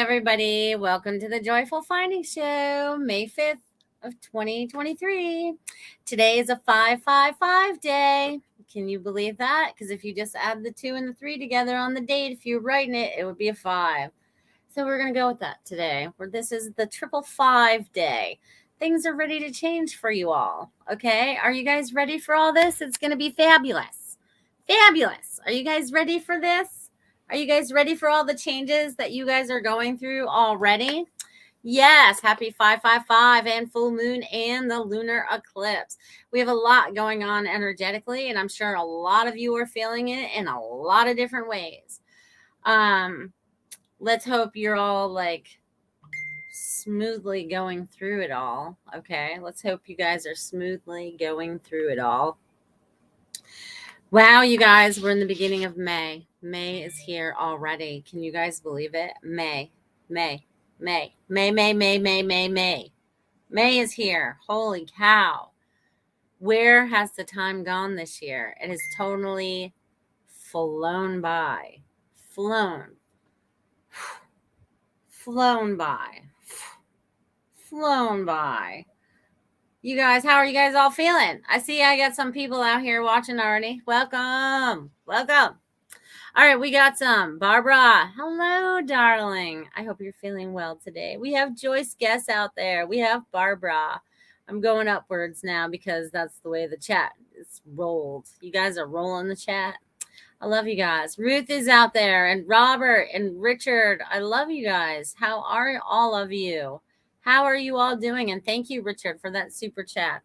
everybody. Welcome to the Joyful Finding Show, May 5th of 2023. Today is a 555 day. Can you believe that? Because if you just add the 2 and the 3 together on the date, if you're writing it, it would be a 5. So we're going to go with that today. This is the 555 day. Things are ready to change for you all. Okay? Are you guys ready for all this? It's going to be fabulous. Fabulous. Are you guys ready for this? Are you guys ready for all the changes that you guys are going through already? Yes, happy 555 and full moon and the lunar eclipse. We have a lot going on energetically, and I'm sure a lot of you are feeling it in a lot of different ways. Let's hope you're all like smoothly going through it all. Okay, let's hope you guys are smoothly going through it all. Wow, you guys, we're in the beginning of May. May is here already. Can you guys believe it? May is here. Holy cow. Where has the time gone this year? It has totally flown by. Flown by. You guys, how are you guys all feeling? I see I got some people out here watching already. Welcome. All right, we got some. Barbara, hello, darling. I hope you're feeling well today. We have Joyce Guess out there. We have Barbara. I'm going upwards now because that's the way the chat is rolled. You guys are rolling the chat. I love you guys. Ruth is out there, and Robert and Richard. I love you guys. How are all of you? How are you all doing? And thank you, Richard, for that super chat.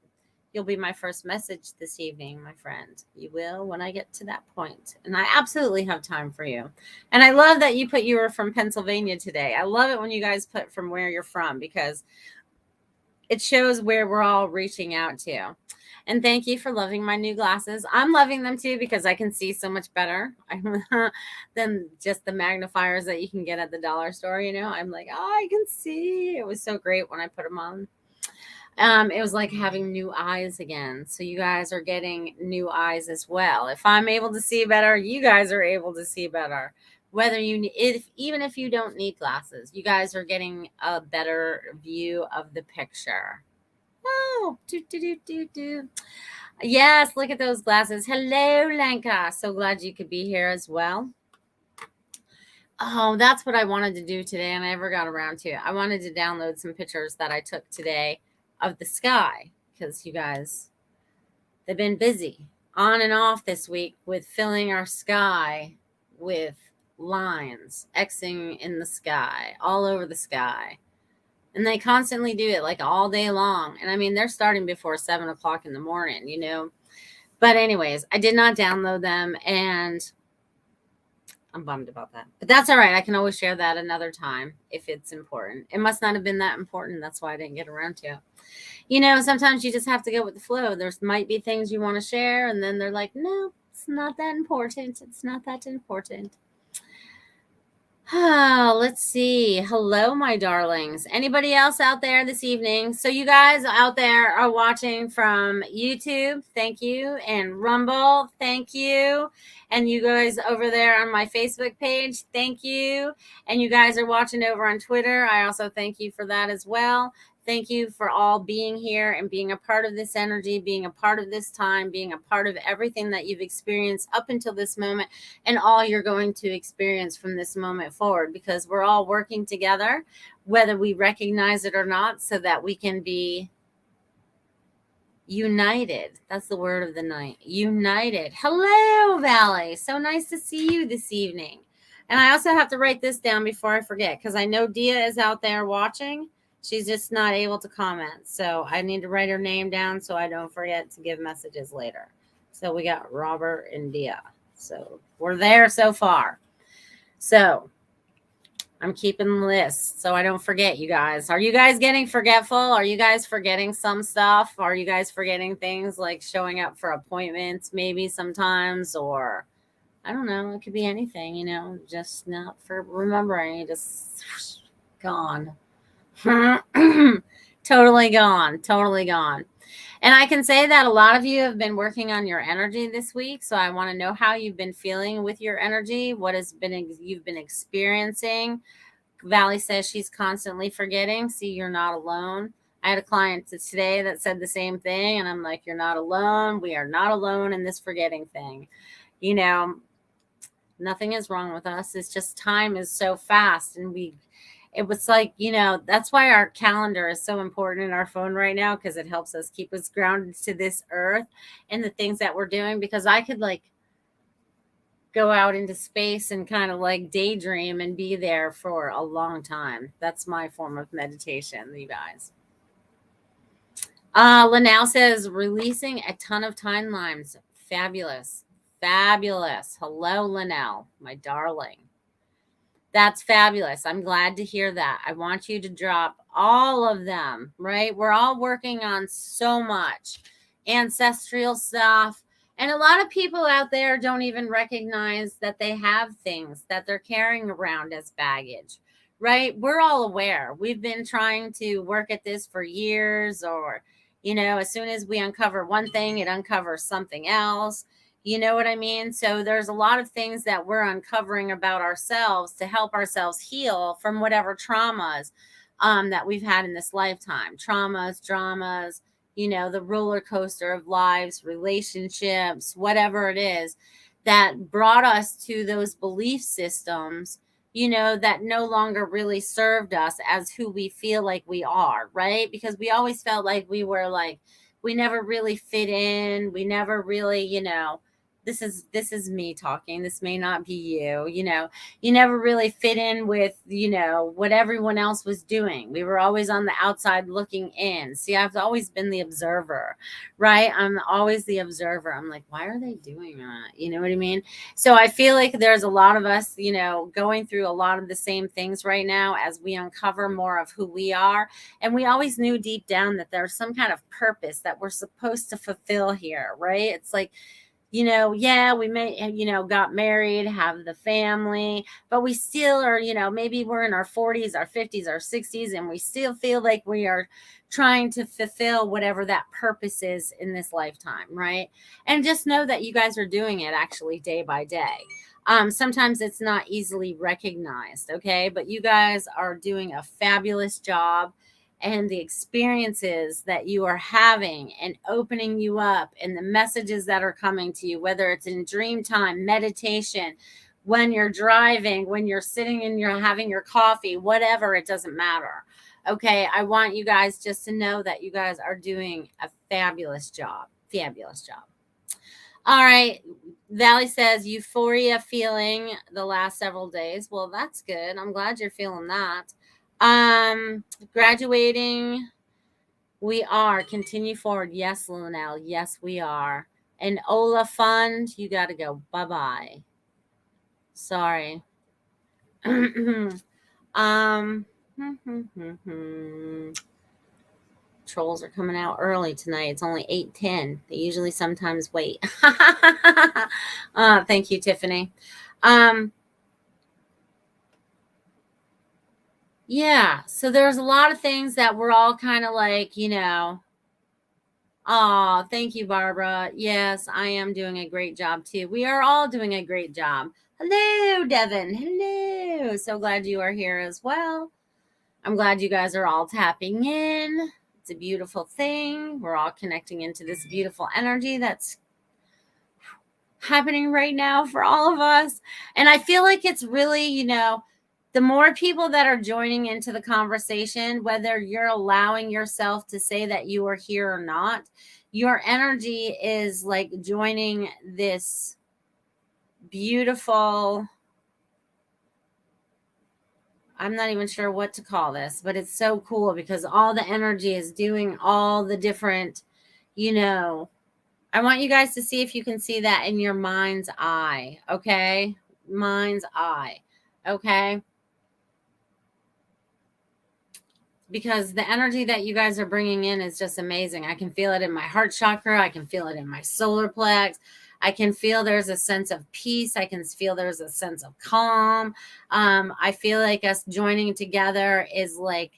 You'll be my first message this evening, my friend. You will when I get to that point. And I absolutely have time for you. And I love that you put you were from Pennsylvania today. I love it when you guys put from where you're from because it shows where we're all reaching out to. And thank you for loving my new glasses. I'm loving them too because I can see so much better than just the magnifiers that you can get at the dollar store. You know, I'm like, oh, I can see. It was so great when I put them on. It was like having new eyes again. So you guys are getting new eyes as well. If I'm able to see better, you guys are able to see better. Even if you don't need glasses, you guys are getting a better view of the picture. Oh, yes, look at those glasses. Hello, Lenka. So glad you could be here as well. Oh, that's what I wanted to do today, and I never got around to it. I wanted to download some pictures that I took today of the sky because you guys, they've been busy on and off this week with filling our sky with lines, Xing in the sky, all over the sky. And they constantly do it like all day long. And I mean, they're starting before 7 o'clock in the morning, you know. But anyways, I did not download them and I'm bummed about that. But that's all right. I can always share that another time if it's important. It must not have been that important. That's why I didn't get around to it. You know, sometimes you just have to go with the flow. There might be things you want to share and then they're like, no, it's not that important. It's not that important. Oh, let's see. Hello, my darlings. Anybody else out there this evening? So you guys out there are watching from YouTube. Thank you. And Rumble. Thank you. And you guys over there on my Facebook page. Thank you. And you guys are watching over on Twitter. I also thank you for that as well. Thank you for all being here and being a part of this energy, being a part of this time, being a part of everything that you've experienced up until this moment and all you're going to experience from this moment forward, because we're all working together, whether we recognize it or not, so that we can be united. That's the word of the night. United. Hello, Valley. So nice to see you this evening. And I also have to write this down before I forget, because I know Dia is out there watching. She's just not able to comment. So I need to write her name down so I don't forget to give messages later. So we got Robert and Dia. So we're there so far. So I'm keeping the list so I don't forget, you guys. Are you guys getting forgetful? Are you guys forgetting some stuff? Are you guys forgetting things like showing up for appointments maybe sometimes? Or I don't know. It could be anything, you know, just not for remembering. Just gone. Totally gone. And I can say that a lot of you have been working on your energy this week. So I want to know how you've been feeling with your energy, what has been you've been experiencing Valley says she's constantly forgetting. See, you're not alone. I had a client today that said the same thing, and I'm like, you're not alone. We are not alone in this forgetting thing. You know, nothing is wrong with us. It's just time is so fast, and it was like, you know, that's why our calendar is so important in our phone right now, because it helps us keep us grounded to this earth and the things that we're doing. Because I could like go out into space and kind of like daydream and be there for a long time. That's my form of meditation, you guys. Linnell says, releasing a ton of timelines. Fabulous. Fabulous. Hello, Linnell, my darling. That's fabulous. I'm glad to hear that. I want you to drop all of them, right? We're all working on so much ancestral stuff. And a lot of people out there don't even recognize that they have things that they're carrying around as baggage, right? We're all aware. We've been trying to work at this for years, or, you know, as soon as we uncover one thing, it uncovers something else. You know what I mean? So there's a lot of things that we're uncovering about ourselves to help ourselves heal from whatever traumas that we've had in this lifetime. Traumas, dramas, you know, the roller coaster of lives, relationships, whatever it is that brought us to those belief systems, you know, that no longer really served us as who we feel like we are, right? Because we always felt like we were like, we never really fit in. We never really, you know, this is me talking. This may not be you, you know, you never really fit in with, you know, what everyone else was doing. We were always on the outside looking in. See, I've always been the observer, right? I'm always the observer. I'm like, why are they doing that? You know what I mean? So I feel like there's a lot of us, you know, going through a lot of the same things right now as we uncover more of who we are. And we always knew deep down that there's some kind of purpose that we're supposed to fulfill here, right? It's like, you know, yeah, we may, you know, got married, have the family, but we still are, you know, maybe we're in our 40s, our 50s, our 60s, and we still feel like we are trying to fulfill whatever that purpose is in this lifetime, right? And just know that you guys are doing it actually day by day. Sometimes it's not easily recognized, okay? But you guys are doing a fabulous job, and the experiences that you are having and opening you up, and the messages that are coming to you, whether it's in dream time, meditation, when you're driving, when you're sitting and you're having your coffee, whatever, it doesn't matter. Okay, I want you guys just to know that you guys are doing a fabulous job. Fabulous job. All right. Valley says euphoria feeling the last several days. Well, that's good. I'm glad you're feeling that. Graduating, we are. Continue forward. Yes, Lunel. Yes, we are. And Ola Fund, you got to go. Bye-bye. Sorry. Trolls are coming out early tonight. It's only 8:10. They usually sometimes wait. Thank you, Tiffany. Yeah, so there's a lot of things that we're all kind of like, you know, oh, thank you, Barbara. Yes, I am doing a great job too. We are all doing a great job. Hello, Devin. Hello. So glad you are here as well. I'm glad you guys are all tapping in. It's a beautiful thing. We're all connecting into this beautiful energy that's happening right now for all of us. And I feel like it's really, you know, the more people that are joining into the conversation, whether you're allowing yourself to say that you are here or not, your energy is like joining this beautiful, I'm not even sure what to call this, but it's so cool because all the energy is doing all the different, you know, I want you guys to see if you can see that in your mind's eye, okay? Mind's eye, okay? Because the energy that you guys are bringing in is just amazing. I can feel it in my heart chakra. I can feel it in my solar plex. I can feel there's a sense of peace. I can feel there's a sense of calm. I feel like us joining together is like,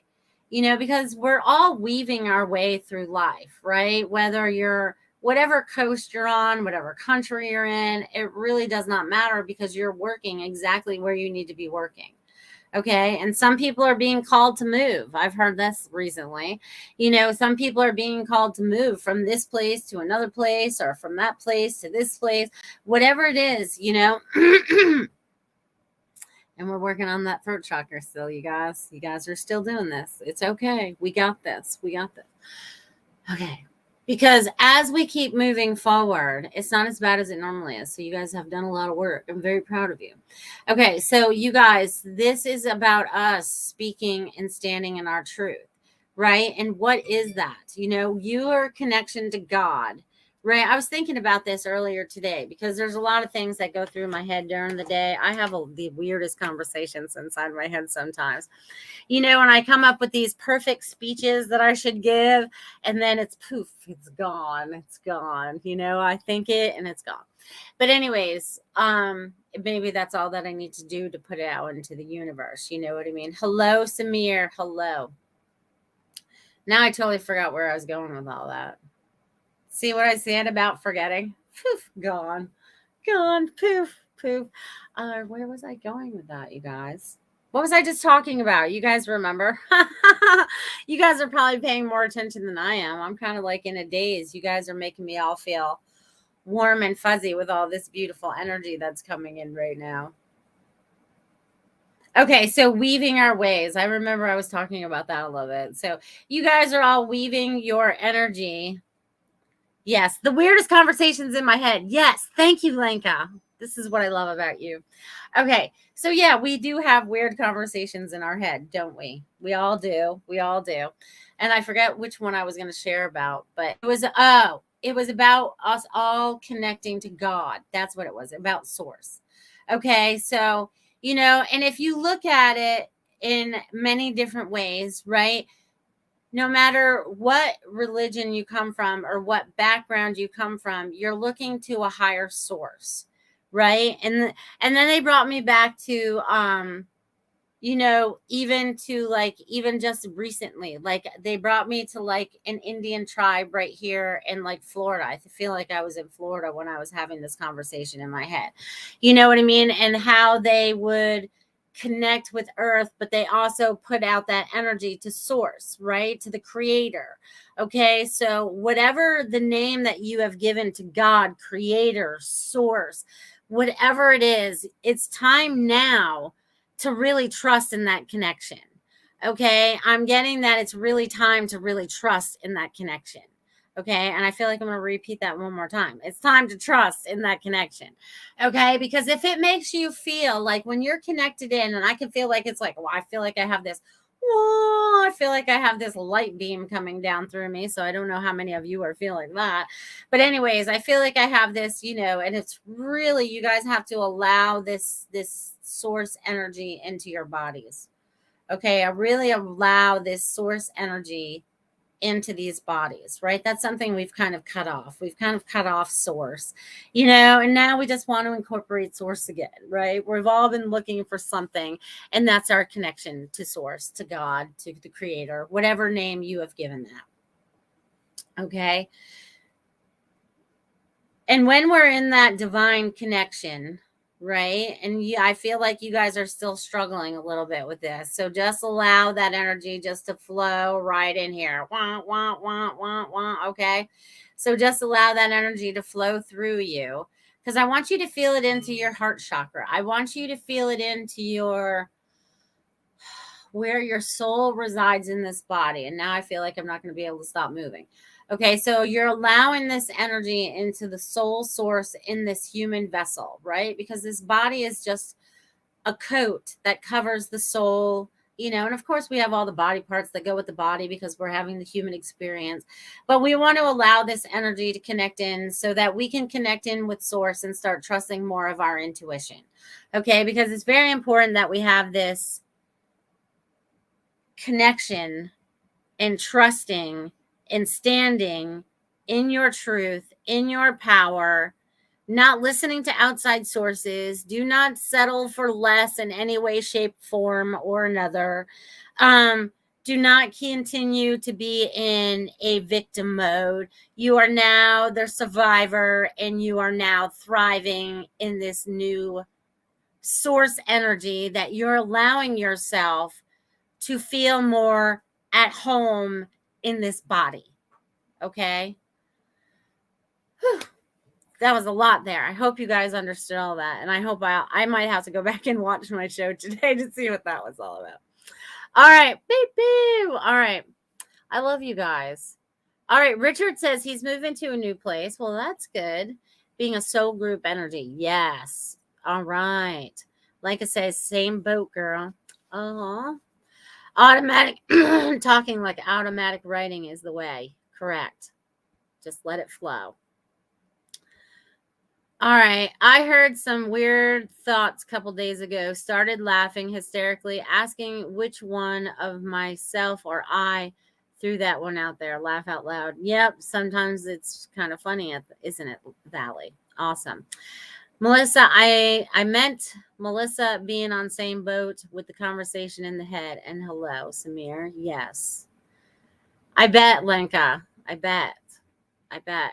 you know, because we're all weaving our way through life, right? Whether you're, whatever coast you're on, whatever country you're in, it really does not matter because you're working exactly where you need to be working. Okay. And some people are being called to move. I've heard this recently. You know, some people are being called to move from this place to another place, or from that place to this place, whatever it is, you know. And we're working on that throat chakra still, you guys. You guys are still doing this. It's okay. We got this. We got this. Okay. Because as we keep moving forward, it's not as bad as it normally is. So you guys have done a lot of work. I'm very proud of you. Okay. So you guys, this is about us speaking and standing in our truth, right? And what is that? You know, your connection to God, right? I was thinking about this earlier today because there's a lot of things that go through my head during the day. I have the weirdest conversations inside my head sometimes. You know, and I come up with these perfect speeches that I should give, and then it's poof, it's gone. It's gone. You know, I think it and it's gone. But anyways, maybe that's all that I need to do to put it out into the universe. You know what I mean? Hello, Samir. Hello. Now I totally forgot where I was going with all that. See what I said about forgetting? Poof, gone. Gone. Poof, poof. Where was I going with that, you guys? What was I just talking about? You guys remember? You guys are probably paying more attention than I am. I'm kind of like in a daze. You guys are making me all feel warm and fuzzy with all this beautiful energy that's coming in right now. Okay, so weaving our ways. I remember I was talking about that a little bit. So you guys are all weaving your energy. Yes, the weirdest conversations in my head. Yes, thank you, Lenka. This is what I love about you. Okay, so yeah, we do have weird conversations in our head, don't we? We all do. We all do. And I forget which one I was going to share about, but it was about us all connecting to God. That's what it was, about source. Okay, so, you know, and if you look at it in many different ways, right? No matter what religion you come from or what background you come from, you're looking to a higher source, right? And then they brought me back to you know, even to like, even just recently, like they brought me to like an Indian tribe right here in like Florida. I feel like I was in Florida when I was having this conversation in my head. You know what I mean? And how they would connect with earth, but they also put out that energy to source, right? To the creator. Okay. So whatever the name that you have given to God, creator, source, whatever it is, it's time now to really trust in that connection. Okay. I'm getting that it's really time to really trust in that connection. Okay. And I feel like I'm going to repeat that one more time. It's time to trust in that connection. Okay. Because if it makes you feel like when you're connected in, and I can feel like it's like, well, I feel like I have this, whoa, I feel like I have this light beam coming down through me. So I don't know how many of you are feeling that. But anyways, I feel like I have this, you know, and it's really, you guys have to allow this source energy into your bodies. Okay. I really allow this source energy into these bodies, right? That's something we've kind of cut off. We've kind of cut off source, you know, and now we just want to incorporate source again, right? We've all been looking for something, and that's our connection to source, to God, to the creator, whatever name you have given that. Okay. And when we're in that divine connection, right? And I feel like you guys are still struggling a little bit with this. So just allow that energy just to flow right in here. Wah, wah, wah, wah, wah. Okay. So just allow that energy to flow through you, because I want you to feel it into your heart chakra. I want you to feel it into your, where your soul resides in this body. And now I feel like I'm not going to be able to stop moving. Okay, so you're allowing this energy into the soul source in this human vessel, right? Because this body is just a coat that covers the soul, you know, and of course we have all the body parts that go with the body because we're having the human experience. But we want to allow this energy to connect in so that we can connect in with source and start trusting more of our intuition. Okay, because it's very important that we have this connection and trusting and standing in your truth, in your power, not listening to outside sources. Do not settle for less in any way, shape, form, or another. Do not continue to be in a victim mode. You are now the survivor, and you are now thriving in this new source energy that you're allowing yourself to feel more at home in this body. Okay? Whew. That was a lot there. I hope you guys understood all that. And I hope I might have to go back and watch my show today to see what that was all about. All right. Beep, beep. All right. I love you guys. All right. Richard says he's moving to a new place. Well, that's good. Being a soul group energy. Yes. All right. Like I say, same boat, girl. Uh-huh. Automatic talking like automatic writing is the way. Correct. Just let it flow. All right. I heard some weird thoughts a couple days ago. Started laughing hysterically, asking which one of myself or I threw that one out there. Laugh out loud. Yep. Sometimes it's kind of funny, isn't it, Valley? Awesome. Melissa, I meant Melissa being on same boat with the conversation in the head. And hello, Samir. Yes. I bet, Lenka. I bet.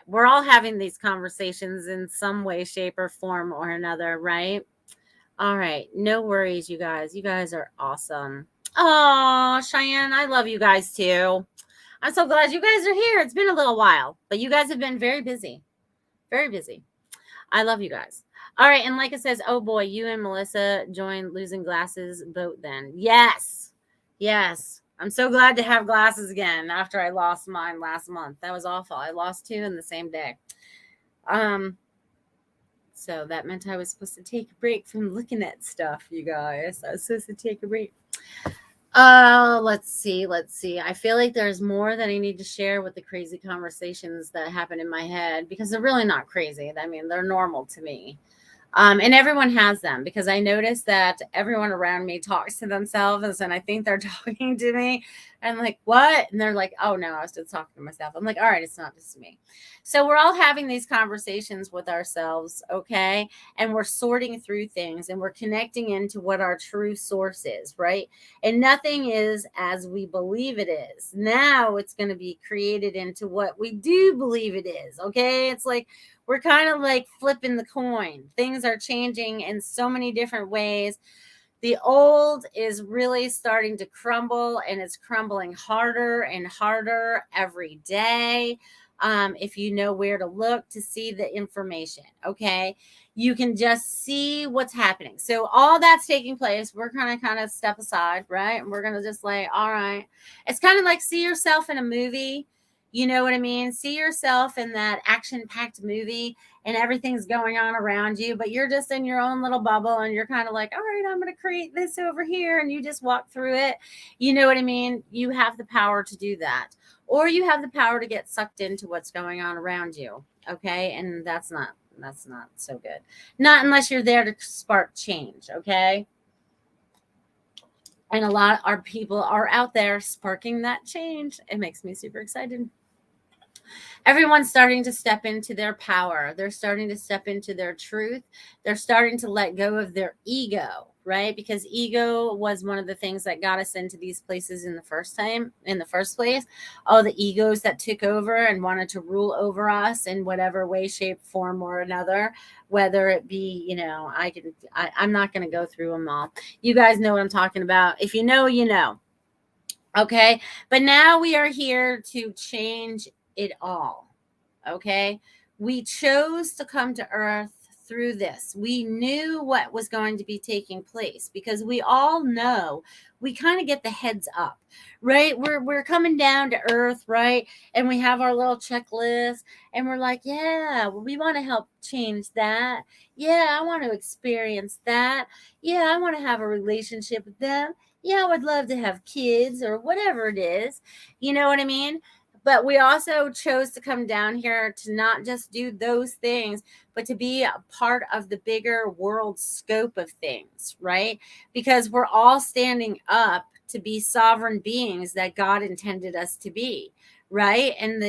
We're all having these conversations in some way, shape, or form or another, right? All right. No worries, you guys. You guys are awesome. Oh, Cheyenne, I love you guys too. I'm so glad you guys are here. It's been a little while, but you guys have been very busy. Very busy. I love you guys. All right. And like it says, oh boy, you and Melissa joined Losing Glasses boat then. Yes. Yes. I'm so glad to have glasses again after I lost mine last month. That was awful. I lost 2 in the same day. So that meant I was supposed to take a break from looking at stuff, you guys. I was supposed to take a break. Let's see. I feel like there's more that I need to share with the crazy conversations that happen in my head because they're really not crazy. I mean, they're normal to me. And everyone has them because I notice that everyone around me talks to themselves and I think they're talking to me. I'm like, what? And they're like, oh no, I was just talking to myself. I'm like, all right, it's not just me. So we're all having these conversations with ourselves, okay? And we're sorting through things and we're connecting into what our true source is, right? And nothing is as we believe it is. Now it's going to be created into what we do believe it is, okay? It's like, we're kind of like flipping the coin. Things are changing in so many different ways. The old is really starting to crumble and it's crumbling harder and harder every day. If you know where to look to see the information, okay, you can just see what's happening. So all that's taking place, we're gonna kind of step aside, right? And we're gonna just like, all right, it's kind of like see yourself in a movie. You know what I mean? See yourself in that action-packed movie and everything's going on around you, but you're just in your own little bubble and you're kind of like, all right, I'm going to create this over here. And you just walk through it. You know what I mean? You have the power to do that. Or you have the power to get sucked into what's going on around you. Okay. And that's not so good. Not unless you're there to spark change. Okay. And a lot of our people are out there sparking that change. It makes me super excited. Everyone's starting to step into their power. They're starting to step into their truth. They're starting to let go of their ego, right? Because ego was one of the things that got us into these places in the first place. All the egos that took over and wanted to rule over us in whatever way, shape, form, or another. Whether it be, I'm not going to go through them all. You guys know what I'm talking about. If you know, you know. Okay. But now we are here to change it all. Okay. We chose to come to earth through this. We knew what was going to be taking place because we all know we kind of get the heads up, right? We're coming down to earth, right? And we have our little checklist and we're like, yeah, we want to help change that. Yeah, I want to experience that. Yeah, I want to have a relationship with them. Yeah, I would love to have kids or whatever it is. You know what I mean? But we also chose to come down here to not just do those things, but to be a part of the bigger world scope of things, right? Because we're all standing up to be sovereign beings that God intended us to be, right? And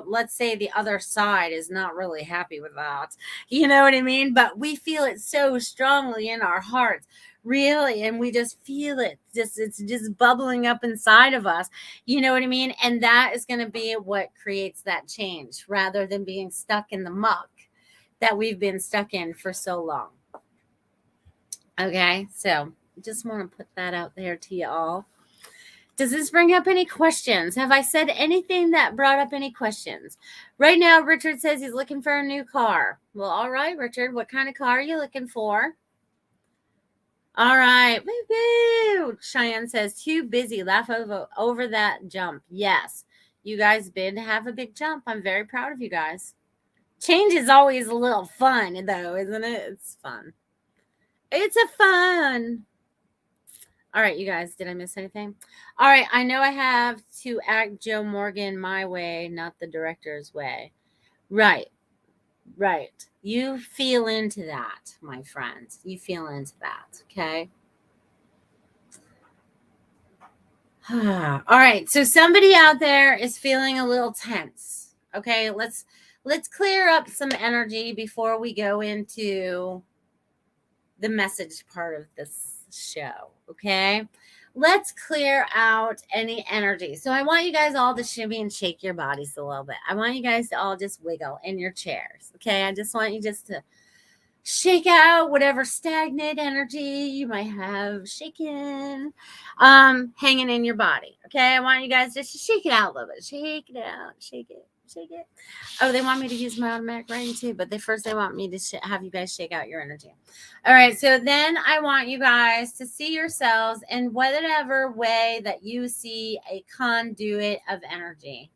let's say the other side is not really happy with that. You know what I mean? But we feel it so strongly in our hearts. Really, and we just feel it. It's just bubbling up inside of us. You know what I mean? And that is going to be what creates that change rather than being stuck in the muck that we've been stuck in for so long. Okay, so just want to put that out there to y'all. Does this bring up any questions? Have I said anything that brought up any questions? Right now, Richard says he's looking for a new car. Well, all right, Richard, what kind of car are you looking for? All right. Woo-hoo. Cheyenne says, too busy. Laugh over that jump. Yes. You guys did have a big jump. I'm very proud of you guys. Change is always a little fun, though, isn't it? It's fun. It's a fun. All right, you guys, did I miss anything? All right, I know I have to act Joe Morgan my way, not the director's way. Right. You feel into that, my friends. You feel into that, okay? All right, so somebody out there is feeling a little tense. Okay, let's clear up some energy before we go into the message part of this show. Okay, let's clear out any energy. So I want you guys all to shimmy and shake your bodies a little bit. I want you guys to all just wiggle in your chairs. Okay, I just want you just to shake out whatever stagnant energy you might have shaken, hanging in your body. Okay, I want you guys just to shake it out a little bit. Shake it out. Shake it. Oh, they want me to use my automatic writing too, but they want me to have you guys shake out your energy. All right, so then I want you guys to see yourselves in whatever way that you see a conduit of energy.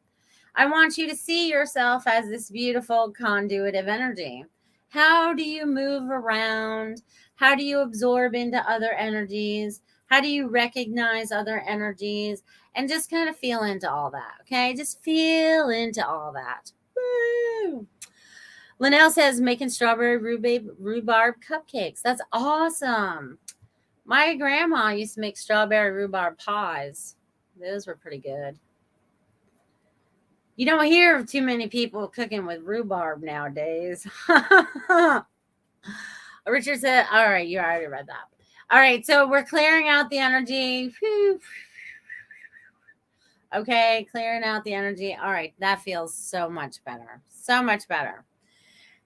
I want you to see yourself as this beautiful conduit of energy. How do you move around? How do you absorb into other energies? How do you recognize other energies? And just kind of feel into all that, okay? Just feel into all that. Woo! Linnell says making strawberry rhubarb cupcakes. That's awesome. My grandma used to make strawberry rhubarb pies. Those were pretty good. You don't hear of too many people cooking with rhubarb nowadays. Richard said, all right, you already read that. All right, so we're clearing out the energy. Okay, clearing out the energy. All right, that feels so much better. So much better.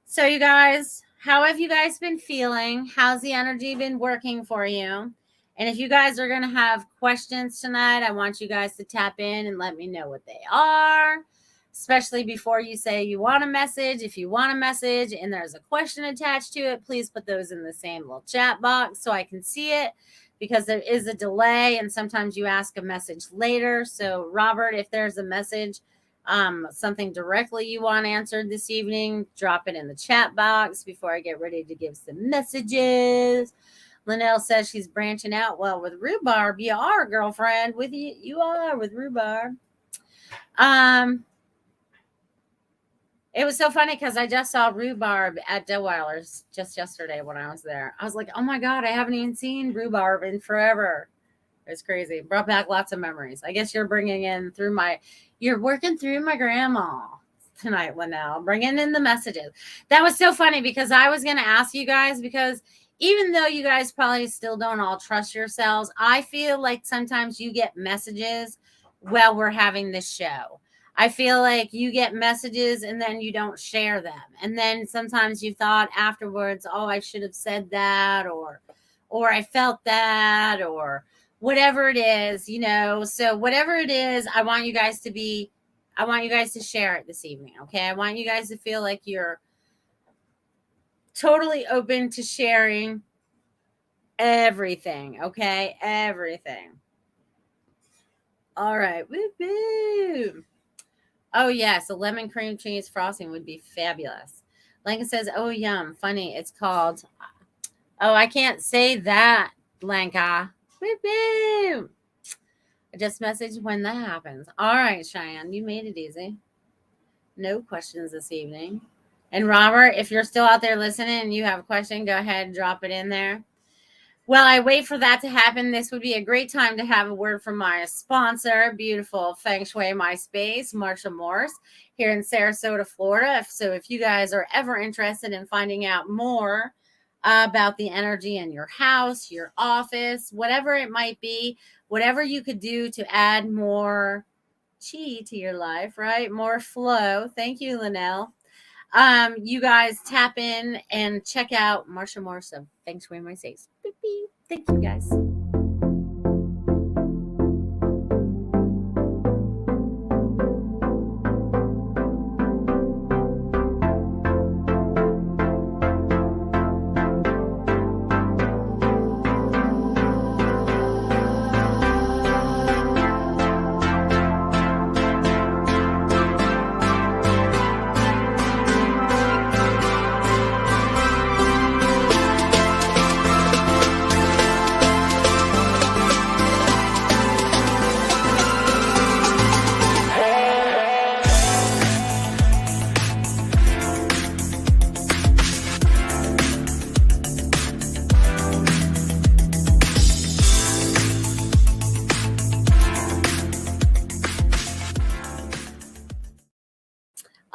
So you guys, how have you guys been feeling? How's the energy been working for you? And if you guys are going to have questions tonight, I want you guys to tap in and let me know what they are. Especially before you say you want a message. If you want a message and there's a question attached to it, please put those in the same little chat box so I can see it, because there is a delay and sometimes you ask a message later. So Robert, if there's a message, something directly you want answered this evening, drop it in the chat box before I get ready to give some messages. Linnell says she's branching out. Well, with rhubarb, you are, girlfriend. With you are with rhubarb. It was so funny because I just saw rhubarb at Deweiler's just yesterday when I was there. I was like, oh my God, I haven't even seen rhubarb in forever. It's crazy. Brought back lots of memories. I guess you're you're working through my grandma tonight, Linnell, bringing in the messages. That was so funny because I was going to ask you guys, because even though you guys probably still don't all trust yourselves, I feel like sometimes you get messages while we're having this show. I feel like you get messages and then you don't share them. And then sometimes you thought afterwards, oh, I should have said that, or I felt that, or whatever it is, So whatever it is, I want you guys to share it this evening. Okay. I want you guys to feel like you're totally open to sharing everything. Okay. Everything. All right. Woo-hoo. Oh, yes. A lemon cream cheese frosting would be fabulous. Lanka says, oh, yum. Funny. It's called. Oh, I can't say that, Lanka. Woo-hoo. I just messaged when that happens. All right, Cheyenne. You made it easy. No questions this evening. And Robert, if you're still out there listening and you have a question, go ahead and drop it in there. While I wait for that to happen, this would be a great time to have a word from my sponsor, beautiful Feng Shui My Space, Marsha Morse, here in Sarasota, Florida. So if you guys are ever interested in finding out more about the energy in your house, your office, whatever it might be, whatever you could do to add more chi to your life, right? More flow. Thank you, Linnell. You guys tap in and check out Marsha Morse of Feng Shui My Safe. Beep, beep. Thank you guys.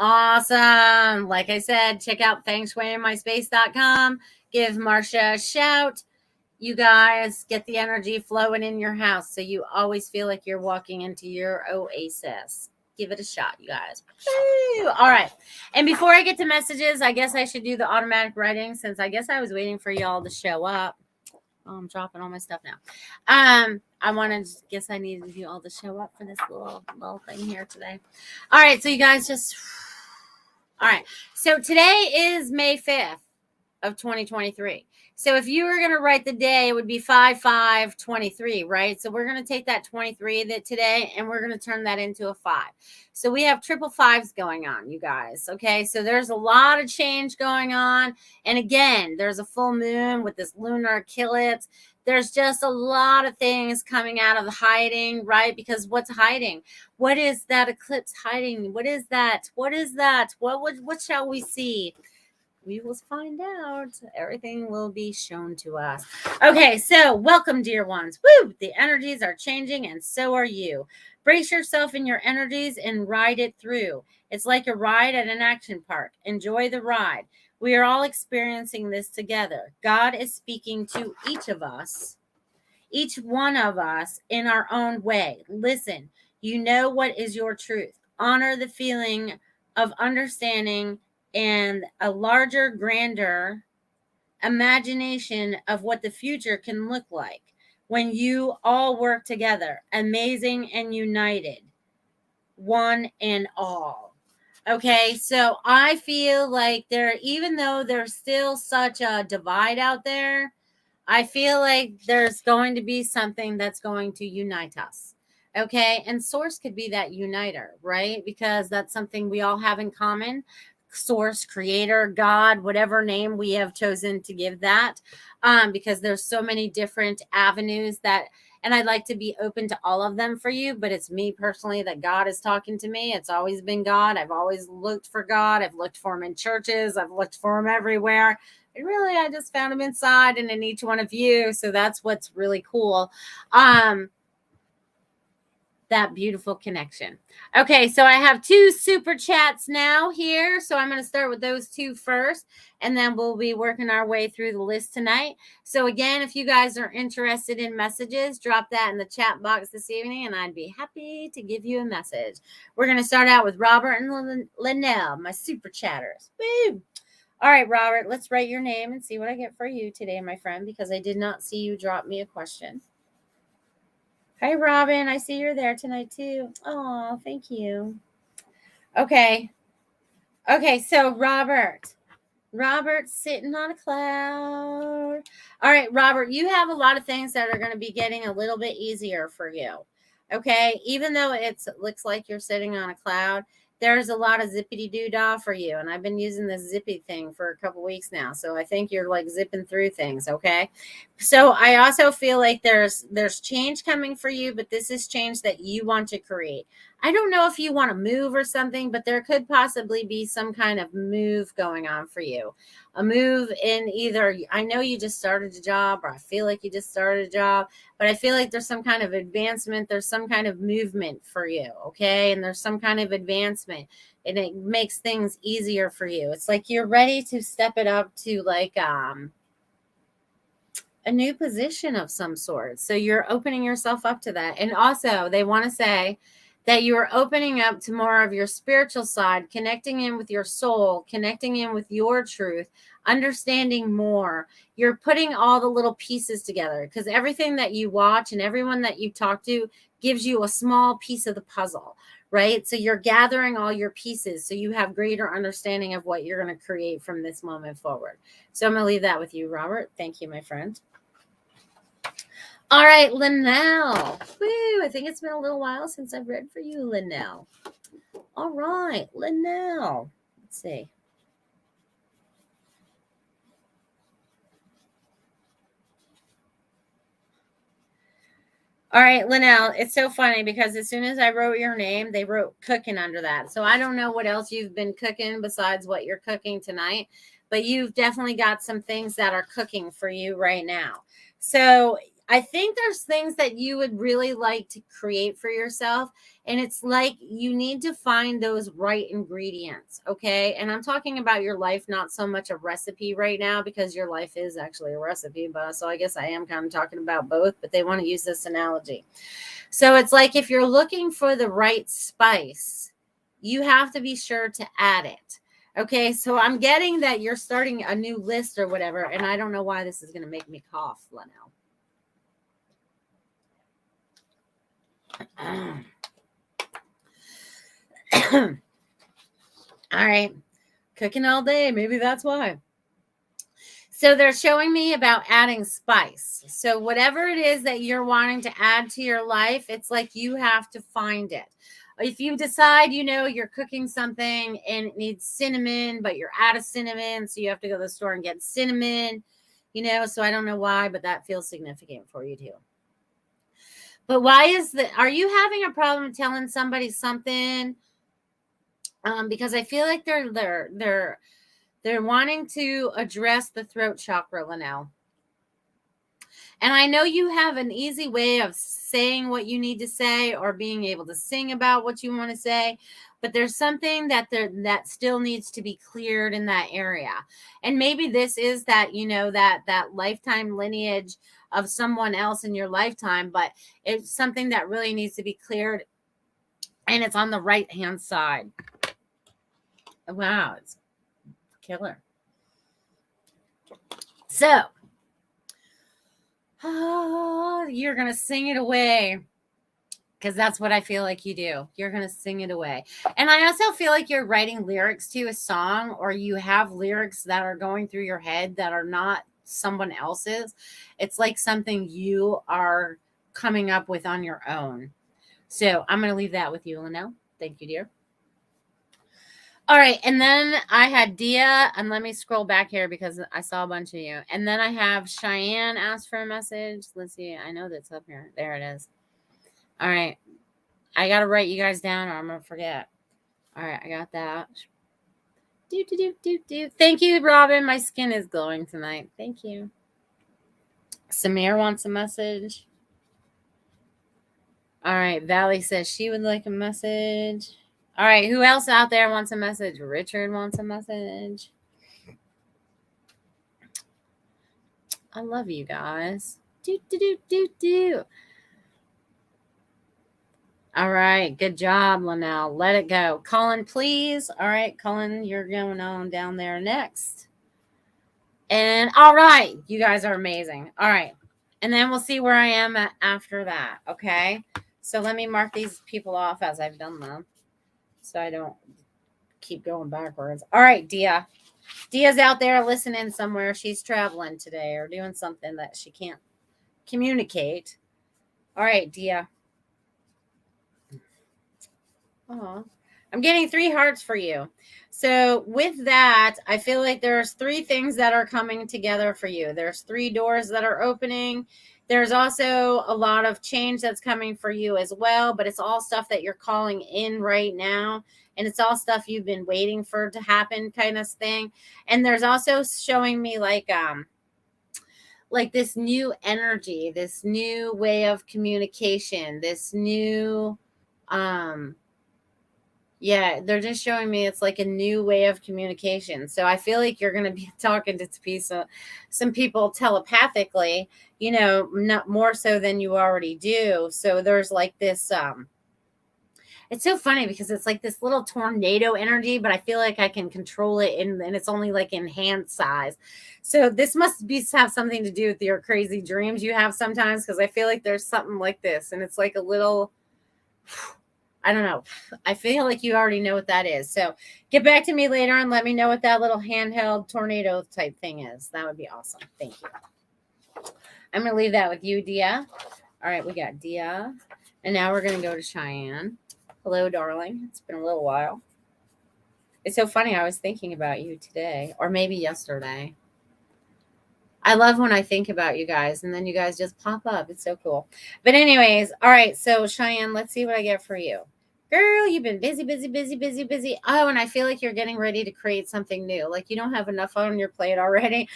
Awesome. Like I said, check out fengshuimyspace.com. Give Marsha a shout. You guys get the energy flowing in your house so you always feel like you're walking into your oasis. Give it a shot, you guys. Woo! All right. And before I get to messages, I guess I should do the automatic writing since I guess I was waiting for y'all to show up. Oh, I'm dropping all my stuff now. Guess I needed you all to show up for this little thing here today. All right. So you guys just... All right. So today is May 5th of 2023. So if you were going to write the day, it would be 5/5/23, right? So we're going to take that 23 today and we're going to turn that into a 5. So we have triple fives going on, you guys. Okay. So there's a lot of change going on. And again, there's a full moon with this lunar eclipse. There's just a lot of things coming out of the hiding, right? Because what's hiding? What is that eclipse hiding? What is that? What is that? What shall we see? We will find out. Everything will be shown to us. Okay, so welcome, dear ones. Woo! The energies are changing, and so are you. Brace yourself in your energies and ride it through. It's like a ride at an action park. Enjoy the ride. We are all experiencing this together. God is speaking to each of us, each one of us in our own way. Listen, you know what is your truth. Honor the feeling of understanding and a larger, grander imagination of what the future can look like when you all work together, amazing and united, one and all. Okay, so I feel like even though there's still such a divide out there, I feel like there's going to be something that's going to unite us. Okay, and source could be that uniter, right? Because that's something we all have in common. Source, creator, God, whatever name we have chosen to give that, because there's so many different avenues that, and I'd like to be open to all of them for you, but it's me personally that God is talking to me. It's always been God. I've always looked for God. I've looked for him in churches. I've looked for him everywhere. And really, I just found him inside and in each one of you. So that's what's really cool. That beautiful connection. Okay, so I have 2 super chats now here. So I'm going to start with those 2 first, and then we'll be working our way through the list tonight. So again, if you guys are interested in messages, drop that in the chat box this evening, and I'd be happy to give you a message. We're going to start out with Robert and Linnell, my super chatters. Woo! All right, Robert, let's write your name and see what I get for you today, my friend, because I did not see you drop me a question. Hi, Robin. I see you're there tonight, too. Oh, thank you. Okay. Okay, so Robert's sitting on a cloud. All right, Robert, you have a lot of things that are going to be getting a little bit easier for you. Okay, even though it looks like you're sitting on a cloud, there's a lot of zippity-doo-dah for you. And I've been using this zippy thing for a couple weeks now. So I think you're like zipping through things, okay? So I also feel like there's change coming for you, but this is change that you want to create. I don't know if you want to move or something, but there could possibly be some kind of move going on for you. A move in either, I know you just started a job, or I feel like you just started a job, but I feel like there's some kind of advancement. There's some kind of movement for you, okay? And there's some kind of advancement, and it makes things easier for you. It's like you're ready to step it up to like a new position of some sort. So you're opening yourself up to that. And also, they want to say that you are opening up to more of your spiritual side, connecting in with your soul, connecting in with your truth, understanding more. You're putting all the little pieces together, because everything that you watch and everyone that you talk to gives you a small piece of the puzzle, right? So you're gathering all your pieces so you have greater understanding of what you're going to create from this moment forward. So I'm going to leave that with you, Robert. Thank you, my friend. All right, Linnell. Woo, I think it's been a little while since I've read for you, Linnell. All right, Linnell. Let's see. All right, Linnell, it's so funny because as soon as I wrote your name, they wrote cooking under that. So I don't know what else you've been cooking besides what you're cooking tonight, but you've definitely got some things that are cooking for you right now. So I think there's things that you would really like to create for yourself. And it's like you need to find those right ingredients. Okay. And I'm talking about your life, not so much a recipe right now, because your life is actually a recipe. But so I guess I am kind of talking about both, but they want to use this analogy. So it's like if you're looking for the right spice, you have to be sure to add it. Okay, so I'm getting that you're starting a new list or whatever, and I don't know why this is going to make me cough, Linnell. All right, cooking all day. Maybe that's why. So they're showing me about adding spice. So whatever it is that you're wanting to add to your life, it's like you have to find it. If you decide, you're cooking something and it needs cinnamon, but you're out of cinnamon, so you have to go to the store and get cinnamon, so I don't know why, but that feels significant for you too. But are you having a problem telling somebody something? Because I feel like they're wanting to address the throat chakra, Linnell. And I know you have an easy way of saying what you need to say or being able to sing about what you want to say, but there's something that still needs to be cleared in that area. And maybe this is that, that lifetime lineage of someone else in your lifetime, but it's something that really needs to be cleared, and it's on the right hand side. Wow, it's killer. So, you're going to sing it away, because that's what I feel like you do. You're going to sing it away. And I also feel like you're writing lyrics to a song, or you have lyrics that are going through your head that are not someone else's. It's like something you are coming up with on your own. So I'm going to leave that with you, Linnell. Thank you, dear. All right, and then I had Dia, and let me scroll back here because I saw a bunch of you. And then I have Cheyenne ask for a message. Let's see. I know that's up here. There it is. All right. I got to write you guys down or I'm going to forget. All right, I got that. Thank you, Robin. My skin is glowing tonight. Thank you. Samir wants a message. All right, Valley says she would like a message. All right, who else out there wants a message? Richard wants a message. I love you guys. All right, good job, Linnell. Let it go. Colin, please. All right, Colin, you're going on down there next. And all right, you guys are amazing. All right, and then we'll see where I am after that, okay? So let me mark these people off as I've done them, so I don't keep going backwards. All right, Dia. Dia's out there listening somewhere. She's traveling today or doing something that she can't communicate. All right, Dia. Oh, I'm getting 3 hearts for you. So with that, I feel like there's 3 things that are coming together for you. There's 3 doors that are opening. There's also a lot of change that's coming for you as well, but it's all stuff that you're calling in right now. And it's all stuff you've been waiting for to happen, kind of thing. And there's also showing me like this new energy, this new way of communication, this new, yeah, they're just showing me it's like a new way of communication. So I feel like you're going to be talking to some people telepathically, not more so than you already do. So there's like this, It's so funny because it's like this little tornado energy, but I feel like I can control it, and it's only like in hand size. So this must have something to do with your crazy dreams you have sometimes, because I feel like there's something like this, and it's like a little, I don't know. I feel like you already know what that is. So get back to me later and let me know what that little handheld tornado type thing is. That would be awesome. Thank you. I'm going to leave that with you, Dia. All right, we got Dia. And now we're going to go to Cheyenne. Hello, darling. It's been a little while. It's so funny. I was thinking about you today, or maybe yesterday. I love when I think about you guys, and then you guys just pop up. It's so cool. But anyways, all right. So Cheyenne, let's see what I get for you. Girl, you've been busy, busy, busy, busy, busy. Oh, and I feel like you're getting ready to create something new. Like you don't have enough on your plate already.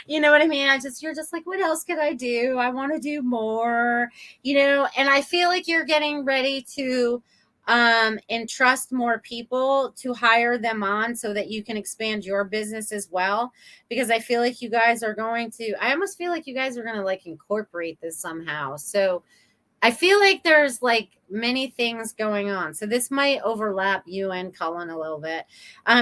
You know what I mean? You're just like, what else could I do? I want to do more, and I feel like you're getting ready to entrust more people to hire them on so that you can expand your business as well. Because I feel like you guys are I almost feel like you guys are going to like incorporate this somehow. So I feel like there's like many things going on. So this might overlap you and Cullen a little bit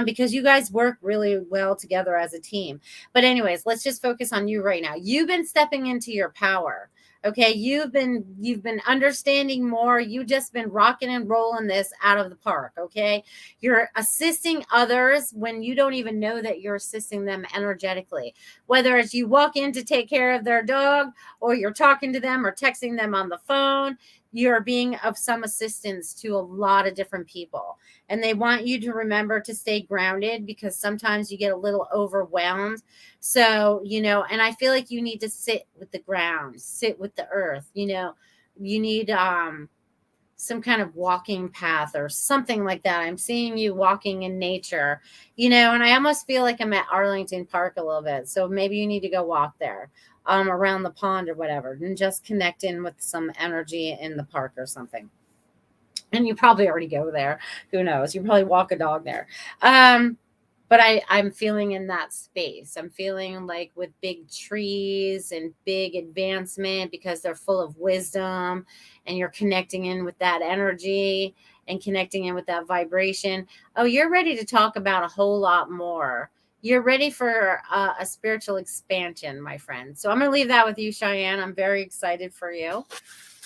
because you guys work really well together as a team. But anyways, let's just focus on you right now. You've been stepping into your power. Okay, you've been understanding more. You've just been rocking and rolling this out of the park. Okay, you're assisting others when you don't even know that you're assisting them energetically. Whether it's you walk in to take care of their dog, or you're talking to them or texting them on the phone, you're being of some assistance to a lot of different people. And they want you to remember to stay grounded because sometimes you get a little overwhelmed. So, and I feel like you need to sit with the ground, sit with the earth, you need some kind of walking path or something like that. I'm seeing you walking in nature, and I almost feel like I'm at Arlington Park a little bit. So maybe you need to go walk there around the pond or whatever, and just connect in with some energy in the park or something. And you probably already go there. Who knows? You probably walk a dog there. But I'm feeling in that space. I'm feeling like with big trees and big advancement because they're full of wisdom, and you're connecting in with that energy and connecting in with that vibration. Oh, you're ready to talk about a whole lot more. You're ready for a spiritual expansion, my friend. So I'm going to leave that with you, Cheyenne. I'm very excited for you.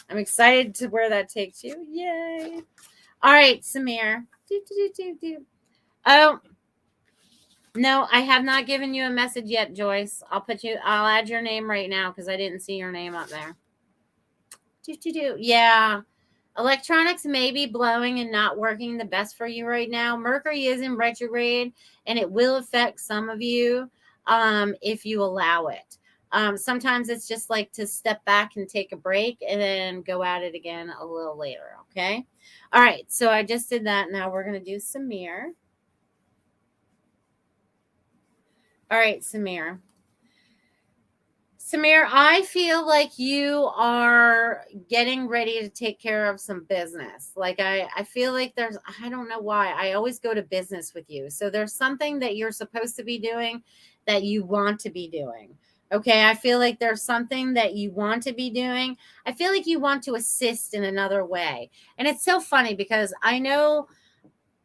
I'm excited to where that takes you. Yay. All right, Samir. Oh, no, I have not given you a message yet, Joyce. I'll add your name right now because I didn't see your name up there. Yeah. Electronics may be blowing and not working the best for you right now. Mercury is in retrograde, and it will affect some of you if you allow it. Sometimes it's just like to step back and take a break and then go at it again a little later. Okay. All right. So I just did that. Now we're going to do Samir. All right, Samir. Samir, I feel like you are getting ready to take care of some business. Like I feel like I don't know why. I always go to business with you. So there's something that you're supposed to be doing that you want to be doing. Okay. I feel like there's something that you want to be doing. I feel like you want to assist in another way. And it's so funny because I know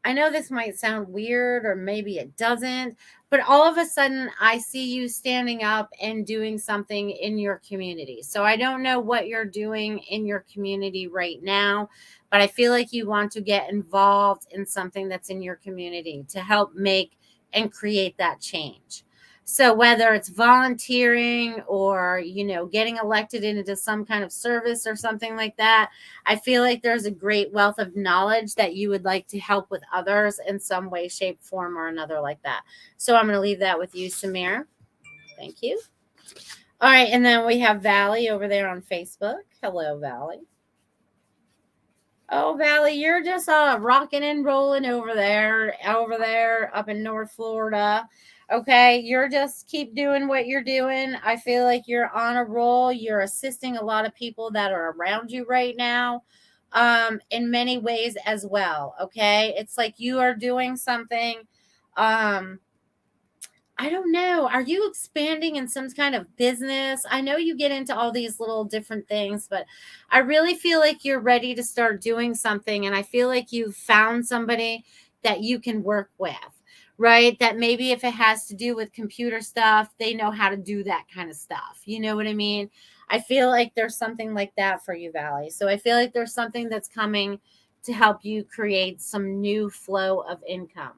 this might sound weird, or maybe it doesn't, but all of a sudden I see you standing up and doing something in your community. So I don't know what you're doing in your community right now, but I feel like you want to get involved in something that's in your community to help make and create that change. So whether it's volunteering or, getting elected into some kind of service or something like that, I feel like there's a great wealth of knowledge that you would like to help with others in some way, shape, form, or another like that. So I'm going to leave that with you, Samir. Thank you. All right. And then we have Valley over there on Facebook. Hello, Valley. Oh, Valley, you're just rocking and rolling over there up in North Florida. Okay, you're just keep doing what you're doing. I feel like you're on a roll. You're assisting a lot of people that are around you right now in many ways as well. Okay, it's like you are doing something I don't know. Are you expanding in some kind of business? I know you get into all these little different things, but I really feel like you're ready to start doing something. And I feel like you've found somebody that you can work with, right? That maybe if it has to do with computer stuff, they know how to do that kind of stuff. You know what I mean? I feel like there's something like that for you, Valley. So I feel like there's something that's coming to help you create some new flow of income.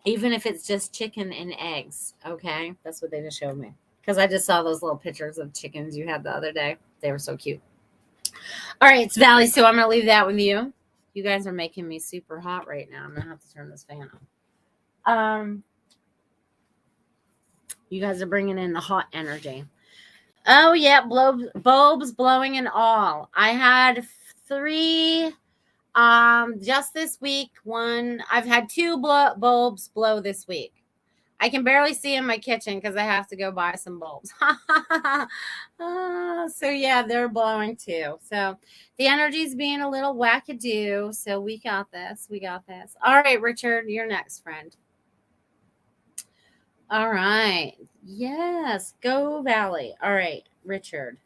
Even if it's just chicken and eggs. Okay. That's what they just showed me. Because I just saw those little pictures of chickens you had the other day. They were so cute. All right, it's Valley. So I'm going to leave that with you. You guys are making me super hot right now. I'm going to have to turn this fan on. You guys are bringing in the hot energy. Oh, yeah. Bulbs blowing and all. I had 3 just this week. I've had 2 bulbs blow this week. I can barely see in my kitchen because I have to go buy some bulbs. So yeah, they're blowing too. So the energy's being a little wackadoo. So we got this. We got this. All right, Richard, you're next, friend. All right. Yes, go Valley. All right, Richard.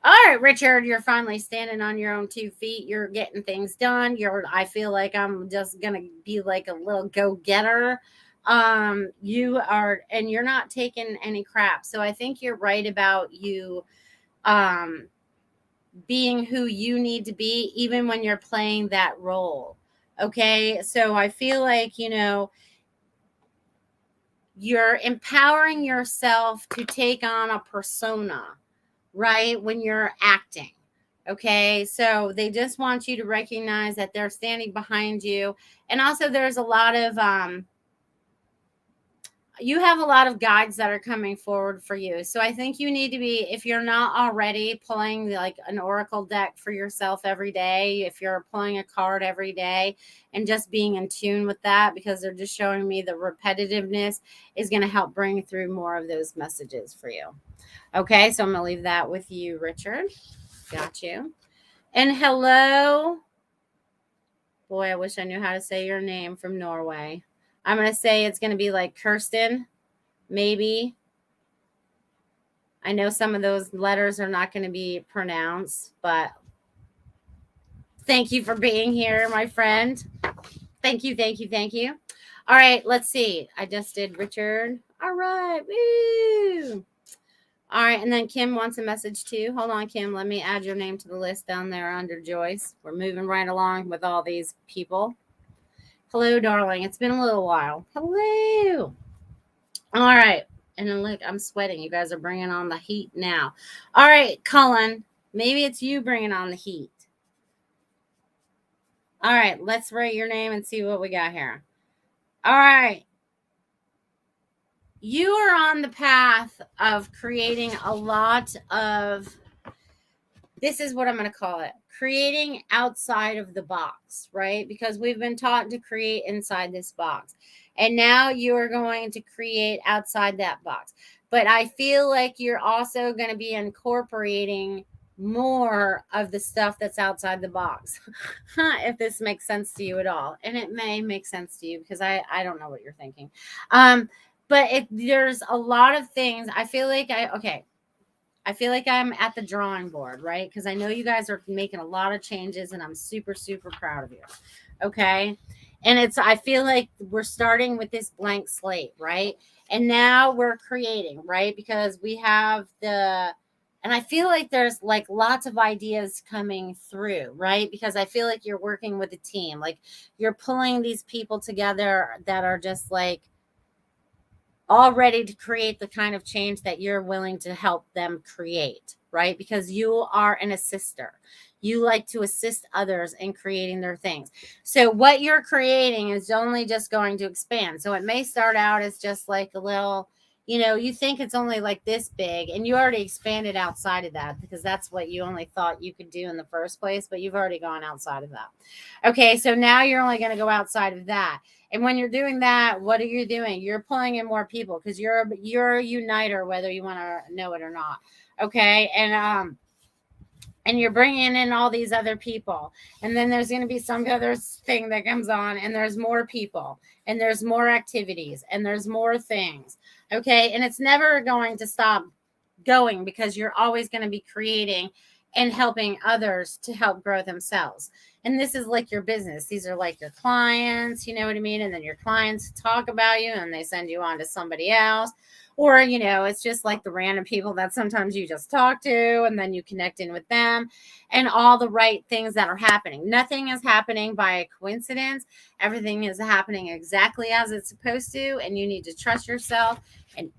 All right, Richard, you're finally standing on your own 2 feet. You're getting things done. I feel like I'm just going to be like a little go-getter. You are, and you're not taking any crap. So I think you're right about you being who you need to be, even when you're playing that role. Okay. So I feel like, you're empowering yourself to take on a persona, right? When you're acting. Okay. So they just want you to recognize that they're standing behind you. And also there's a lot of, you have a lot of guides that are coming forward for you. So I think you need to be, if you're not already pulling like an oracle deck for yourself every day, if you're pulling a card every day and just being in tune with that, because they're just showing me the repetitiveness is going to help bring through more of those messages for you. Okay. So I'm going to leave that with you, Richard. Got you. And hello. Boy, I wish I knew how to say your name from Norway. I'm going to say it's going to be like Kirsten, maybe. I know some of those letters are not going to be pronounced, but thank you for being here, my friend. Thank you, thank you, thank you. All right, let's see. I just did Richard. All right. Woo. All right, and then Kim wants a message too. Hold on, Kim. Let me add your name to the list down there under Joyce. We're moving right along with all these people. Hello, darling. It's been a little while. Hello. All right. And then look, I'm sweating. You guys are bringing on the heat now. All right, Cullen. Maybe it's you bringing on the heat. All right. Let's write your name and see what we got here. All right. You are on the path of creating a lot of, this is what I'm going to call it, creating outside of the box, right? Because we've been taught to create inside this box. And now you are going to create outside that box. But I feel like you're also going to be incorporating more of the stuff that's outside the box. If this makes sense to you at all. And it may make sense to you because I don't know what you're thinking. But there's a lot of things. I feel like I'm at the drawing board, right? Because I know you guys are making a lot of changes and I'm super, super proud of you. Okay. And I feel like we're starting with this blank slate, right? And now we're creating, right? Because we have and I feel like there's like lots of ideas coming through, right? Because I feel like you're working with a team, like you're pulling these people together that are just like, all ready to create the kind of change that you're willing to help them create, right? Because you are an assister. You like to assist others in creating their things. So what you're creating is only just going to expand. So it may start out as just like a little, you think it's only like this big and you already expanded outside of that because that's what you only thought you could do in the first place, but you've already gone outside of that. Okay, so now you're only going to go outside of that. And when you're doing that, what are you doing? You're pulling in more people because you're a uniter, whether you want to know it or not. Okay. And and you're bringing in all these other people, and then there's going to be some other thing that comes on, and there's more people, and there's more activities, and there's more things. Okay, and it's never going to stop going, because you're always going to be creating and helping others to help grow themselves. And this is like your business. These are like your clients, you know what I mean? And then your clients talk about you and they send you on to somebody else. Or, you know, it's just like the random people that sometimes you just talk to and then you connect in with them, and all the right things that are happening. Nothing is happening by a coincidence. Everything is happening exactly as it's supposed to. And you need to trust yourself. And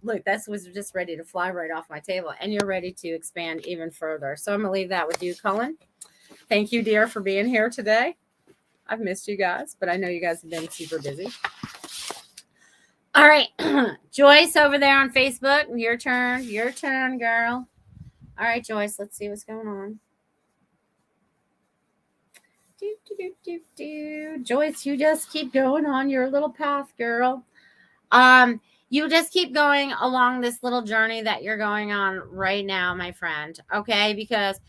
look, this was just ready to fly right off my table, and you're ready to expand even further. So I'm going to leave that with you, Cullen. Thank you, dear, for being here today. I've missed you guys, but I know you guys have been super busy. All right. Joyce over there on Facebook, your turn, girl. All right, Joyce, let's see what's going on. Joyce, you just keep going on your little path, girl. You just keep going along this little journey that you're going on right now, my friend. Okay, because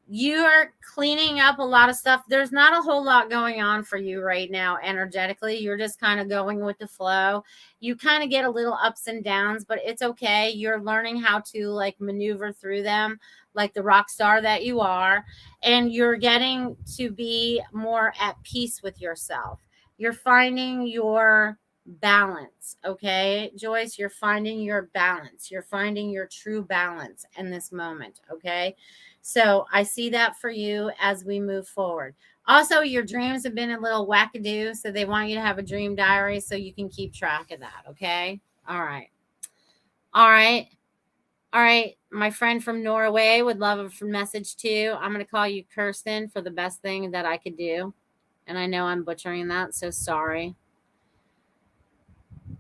you are cleaning up a lot of stuff. There's not a whole lot going on for you right now energetically. You're just kind of going with the flow. You kind of get a little ups and downs, but it's okay. You're learning how to like maneuver through them like the rock star that you are, and you're getting to be more at peace with yourself. You're finding your balance. Okay, Joyce, you're finding your balance. You're finding your true balance in this moment. Okay, so I see that for you as we move forward. Also, your dreams have been a little wackadoo, so they want you to have a dream diary so you can keep track of that. Okay, all right, all right, all right. My friend from Norway would love a message too. I'm going to call you Kirsten for the best thing that I could do, and I know I'm butchering that, so sorry.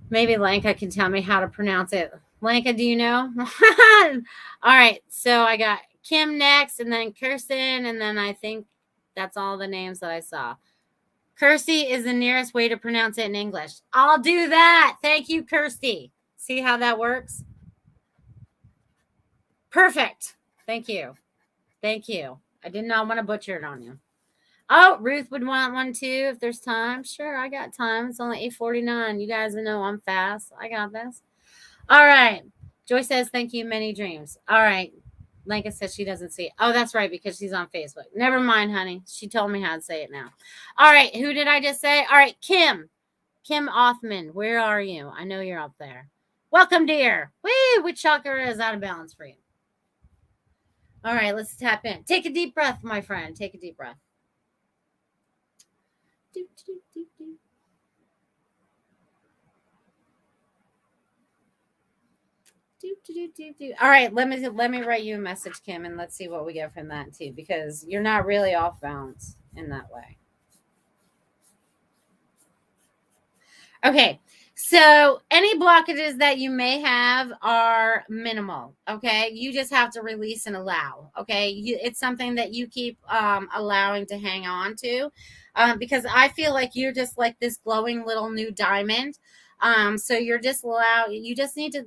Maybe Lanka can tell me how to pronounce it. Lanka, do you know? All right. So I got Kim next, and then Kirsten, and then I think that's all the names that I saw. Kirsty is the nearest way to pronounce it in English. I'll do that. Thank you, Kirsty. See how that works? Perfect. Thank you. Thank you. I did not want to butcher it on you. Oh, Ruth would want one too if there's time. Sure, I got time. It's only 8:49. You guys know I'm fast. I got this. All right. Joy says, thank you, many dreams. All right. Lanka says she doesn't see it. Oh, that's right, because she's on Facebook. Never mind, honey. She told me how to say it now. All right. Who did I just say? All right, Kim. Kim Othman, where are you? I know you're up there. Welcome, dear. Woo, which chakra is out of balance for you? All right, let's tap in. Take a deep breath, my friend. Take a deep breath. All right, let me write you a message, Kim, and let's see what we get from that too, because you're not really off balance in that way. Okay, so any blockages that you may have are minimal. Okay, you just have to release and allow. Okay, it's something that you keep allowing to hang on to, because I feel like you're just like this glowing little new diamond. So you're just you just need to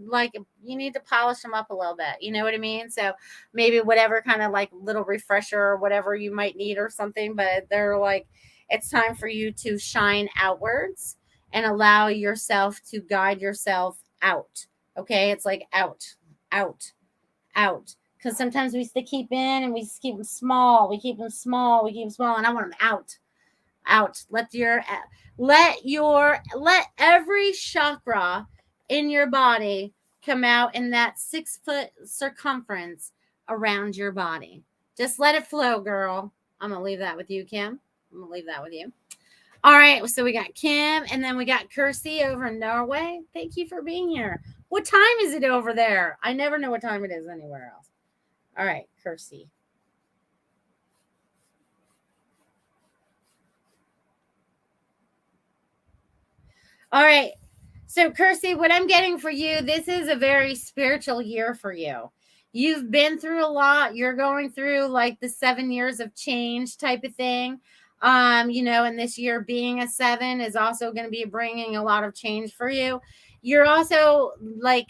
you need to polish them up a little bit. You know what I mean? So maybe whatever kind of like little refresher or whatever you might need or something, but they're like, it's time for you to shine outwards and allow yourself to guide yourself out. Okay. It's like out. Because sometimes we keep in and we just keep them small. We keep them small. And I want them out. Let every chakra in your body come out in that 6-foot circumference around your body. Just let it flow, girl. I'm going to leave that with you, Kim. All right, so we got Kim, and then we got Kirsty over in Norway. Thank you for being here. What time is it over there? I never know what time it is anywhere else. All right, Kirsty. All right. So, Kirsty, what I'm getting for you, this is a very spiritual year for you. You've been through a lot. You're going through like the 7 years of change type of thing. And this year being a 7 is also going to be bringing a lot of change for you. You're also like,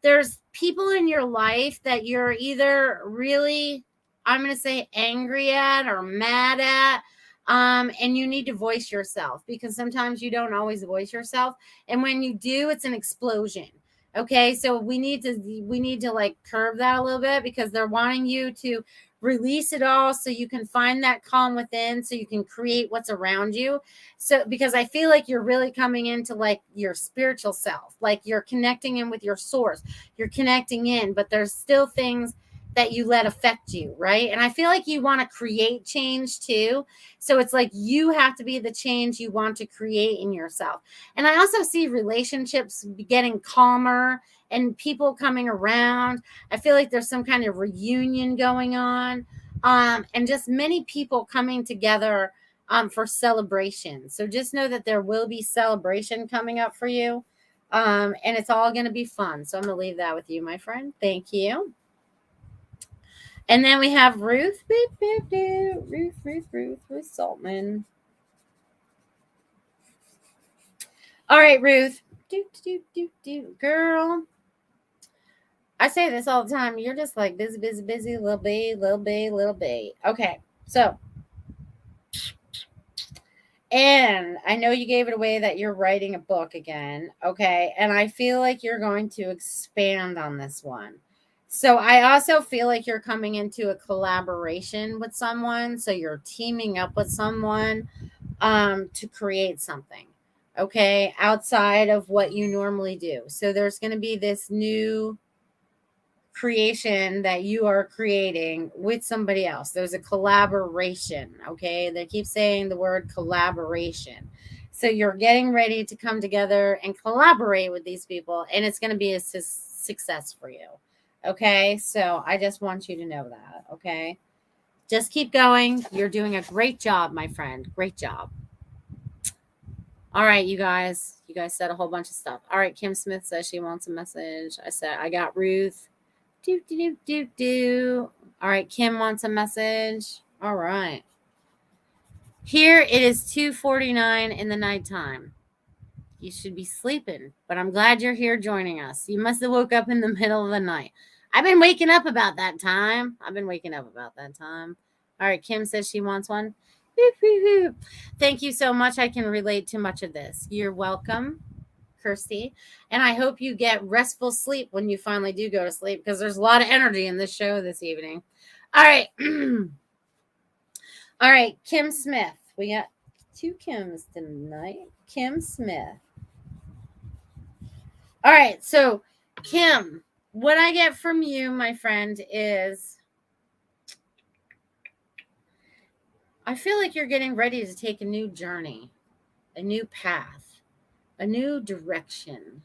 there's people in your life that you're either really I'm going to say angry at or mad at. And you need to voice yourself, because sometimes you don't always voice yourself. And when you do, it's an explosion. Okay. So we need to like curve that a little bit, because they're wanting you to release it all so you can find that calm within, so you can create what's around you. So, because I feel like you're really coming into like your spiritual self, like you're connecting in with your source, you're connecting in, but there's still things that you let affect you, right? And I feel like you want to create change too. So it's like you have to be the change you want to create in yourself. And I also see relationships getting calmer and people coming around. I feel like there's some kind of reunion going on, and just many people coming together for celebration. So just know that there will be celebration coming up for you, and it's all going to be fun. So I'm going to leave that with you, my friend. Thank you. And then we have Ruth. Ruth Saltman. All right, Ruth. Girl. I say this all the time. You're just like busy, little bit. Okay, so, and I know you gave it away that you're writing a book again. Okay, and I feel like you're going to expand on this one. So I also feel like you're coming into a collaboration with someone. So you're teaming up with someone to create something, okay, outside of what you normally do. So there's going to be this new creation that you are creating with somebody else. There's a collaboration, okay? They keep saying the word collaboration. So you're getting ready to come together and collaborate with these people, and it's going to be a success for you, okay? So I just want you to know that, okay? Just keep going. You're doing a great job, my friend. Great job. All right, you guys. You guys said a whole bunch of stuff. All right, Kim Smith says she wants a message. I said I got Ruth. All right, Kim wants a message. All right. Here it is 2:49 in the nighttime. You should be sleeping, but I'm glad you're here joining us. You must have woke up in the middle of the night. I've been waking up about that time. All right, Kim says she wants one. Thank you so much. I can relate to much of this. You're welcome, Kirsty. And I hope you get restful sleep when you finally do go to sleep, because there's a lot of energy in this show this evening. All right. All right, Kim Smith. We got two Kims tonight. Kim Smith. All right, so Kim, what I get from you, my friend, is I feel like you're getting ready to take a new journey, a new path, a new direction,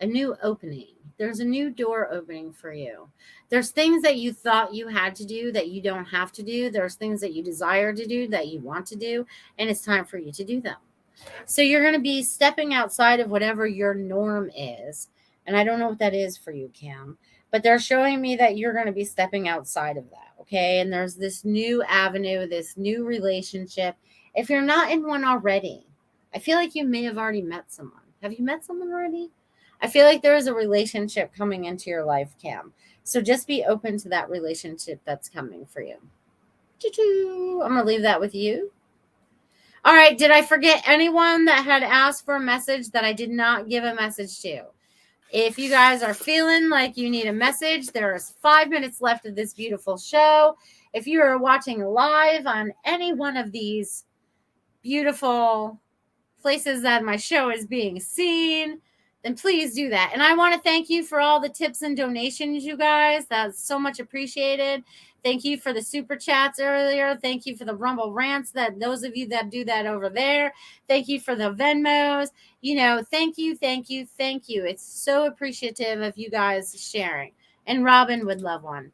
a new opening. There's a new door opening for you. There's things that you thought you had to do that you don't have to do. There's things that you desire to do that you want to do, and it's time for you to do them. So you're going to be stepping outside of whatever your norm is. And I don't know what that is for you, Kim, but they're showing me that you're going to be stepping outside of that. Okay. And there's this new avenue, this new relationship. If you're not in one already, I feel like you may have already met someone. Have you met someone already? I feel like there is a relationship coming into your life, Kim. So just be open to that relationship that's coming for you. I'm going to leave that with you. All right. Did I forget anyone that had asked for a message that I did not give a message to? If you guys are feeling like you need a message, there is 5 minutes left of this beautiful show. If you are watching live on any one of these beautiful places that my show is being seen, then please do that. And I want to thank you for all the tips and donations, you guys. That's so much appreciated. Thank you for the super chats earlier. Thank you for the Rumble rants, that those of you that do that over there. Thank you for the Venmos. Thank you. It's so appreciative of you guys sharing. And Robin would love one.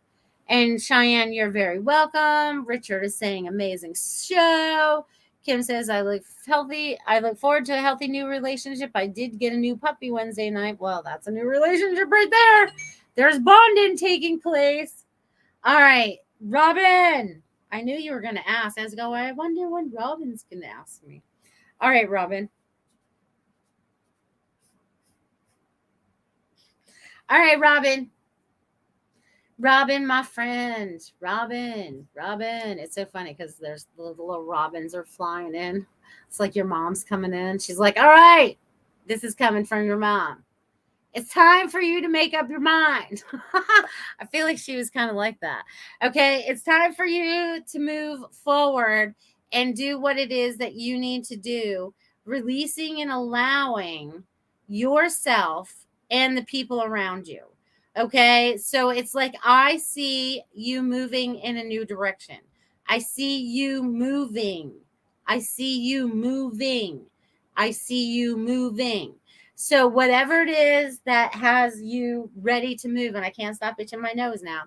And Cheyenne, you're very welcome. Richard is saying amazing show. Kim says, I look healthy. I look forward to a healthy new relationship. I did get a new puppy Wednesday night. Well, that's a new relationship right there. There's bonding taking place. All right, Robin. I knew you were going to ask. I was going, I wonder when Robin's going to ask me. All right, Robin. All right, Robin. Robin, my friend. Robin. It's so funny because there's the little robins are flying in. It's like your mom's coming in. She's like, all right, this is coming from your mom. It's time for you to make up your mind. I feel like she was kind of like that. Okay, it's time for you to move forward and do what it is that you need to do, releasing and allowing yourself and the people around you. Okay, so it's like I see you moving in a new direction. I see you moving. I see you moving. I see you moving. So whatever it is that has you ready to move, and I can't stop itching my nose now,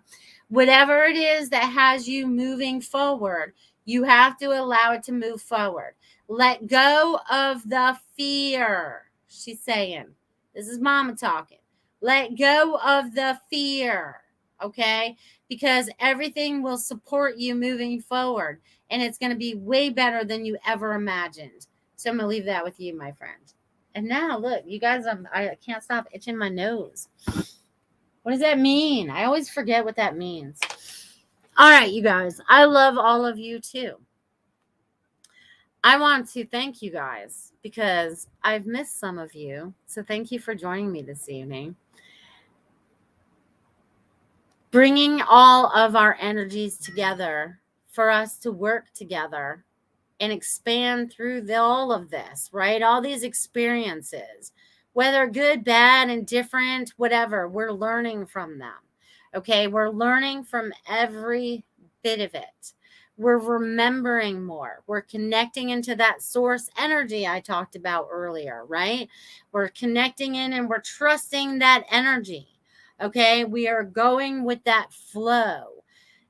whatever it is that has you moving forward, you have to allow it to move forward. Let go of the fear. She's saying, this is mama talking. Let go of the fear. Okay? Because everything will support you moving forward. And it's going to be way better than you ever imagined. So I'm going to leave that with you, my friend. And now, look, you guys, I can't stop itching my nose. What does that mean? I always forget what that means. All right, you guys, I love all of you too. I want to thank you guys because I've missed some of you. So thank you for joining me this evening. Bringing all of our energies together for us to work together and expand through all of this, right? All these experiences, whether good, bad, indifferent, whatever, we're learning from them. Okay, we're learning from every bit of it. We're remembering more. We're connecting into that source energy I talked about earlier, right? We're connecting in and we're trusting that energy. Okay, we are going with that flow.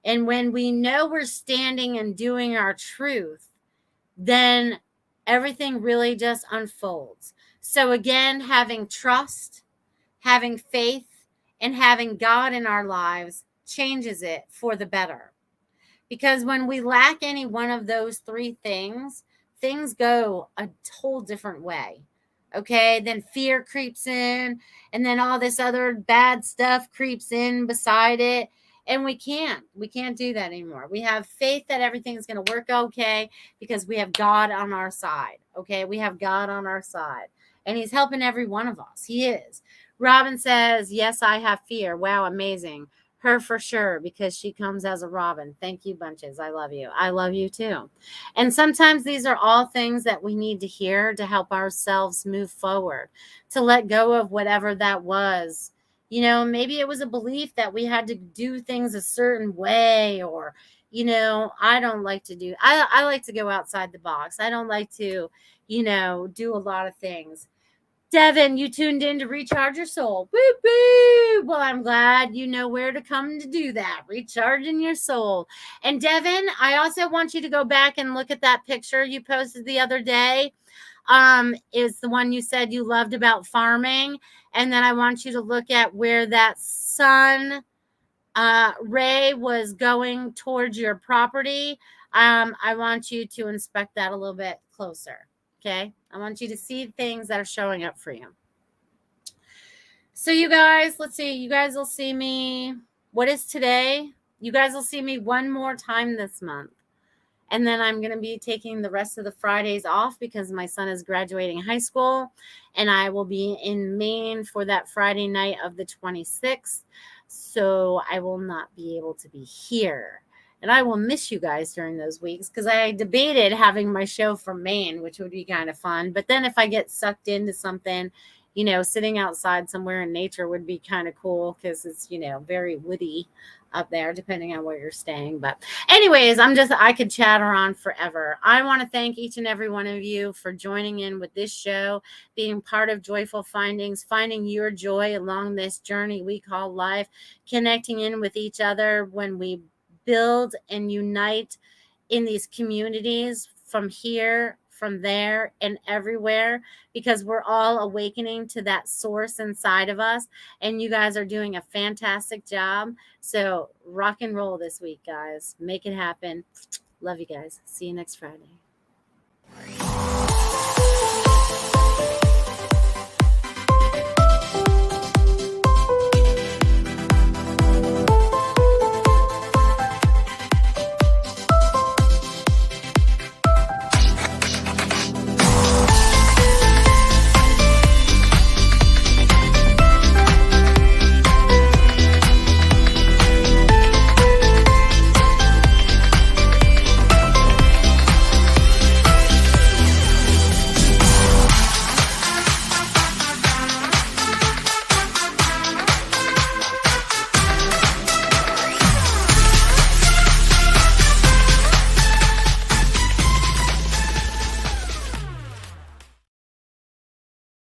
And when we know we're standing and doing our truth, then everything really just unfolds. So again, having trust, having faith, and having God in our lives changes it for the better. Because when we lack any one of those three things, things go a whole different way. Okay, then fear creeps in, and then all this other bad stuff creeps in beside it. And we can't do that anymore. We have faith that everything's going to work okay because we have God on our side. Okay, we have God on our side, and He's helping every one of us. He is. Robin says, yes, I have fear. Wow, amazing. Her for sure, because she comes as a Robin. Thank you, Bunches. I love you. I love you too. And sometimes these are all things that we need to hear to help ourselves move forward, to let go of whatever that was. You know, maybe it was a belief that we had to do things a certain way, or, you know, I don't like to do, I like to go outside the box. I don't like to, you know, do a lot of things. Devin, you tuned in to recharge your soul. Woo woo. Well, I'm glad you know where to come to do that. Recharging your soul. And Devin, I also want you to go back and look at that picture you posted the other day. Is the one you said you loved about farming. And then I want you to look at where that sun ray was going towards your property. I want you to inspect that a little bit closer. Okay. I want you to see things that are showing up for you. So you guys, let's see. You guys will see me. What is today? You guys will see me one more time this month. And then I'm going to be taking the rest of the Fridays off because my son is graduating high school. And I will be in Maine for that Friday night of the 26th. So I will not be able to be here. And I will miss you guys during those weeks because I debated having my show from Maine, which would be kind of fun. But then if I get sucked into something, you know, sitting outside somewhere in nature would be kind of cool because it's, you know, very woody up there, depending on where you're staying. But anyways, I could chatter on forever. I want to thank each and every one of you for joining in with this show, being part of Joyful Findings, finding your joy along this journey we call life, connecting in with each other when we build and unite in these communities from here, from there, and everywhere, because we're all awakening to that source inside of us. And you guys are doing a fantastic job. So rock and roll this week, guys. Make it happen. Love you guys. See you next Friday.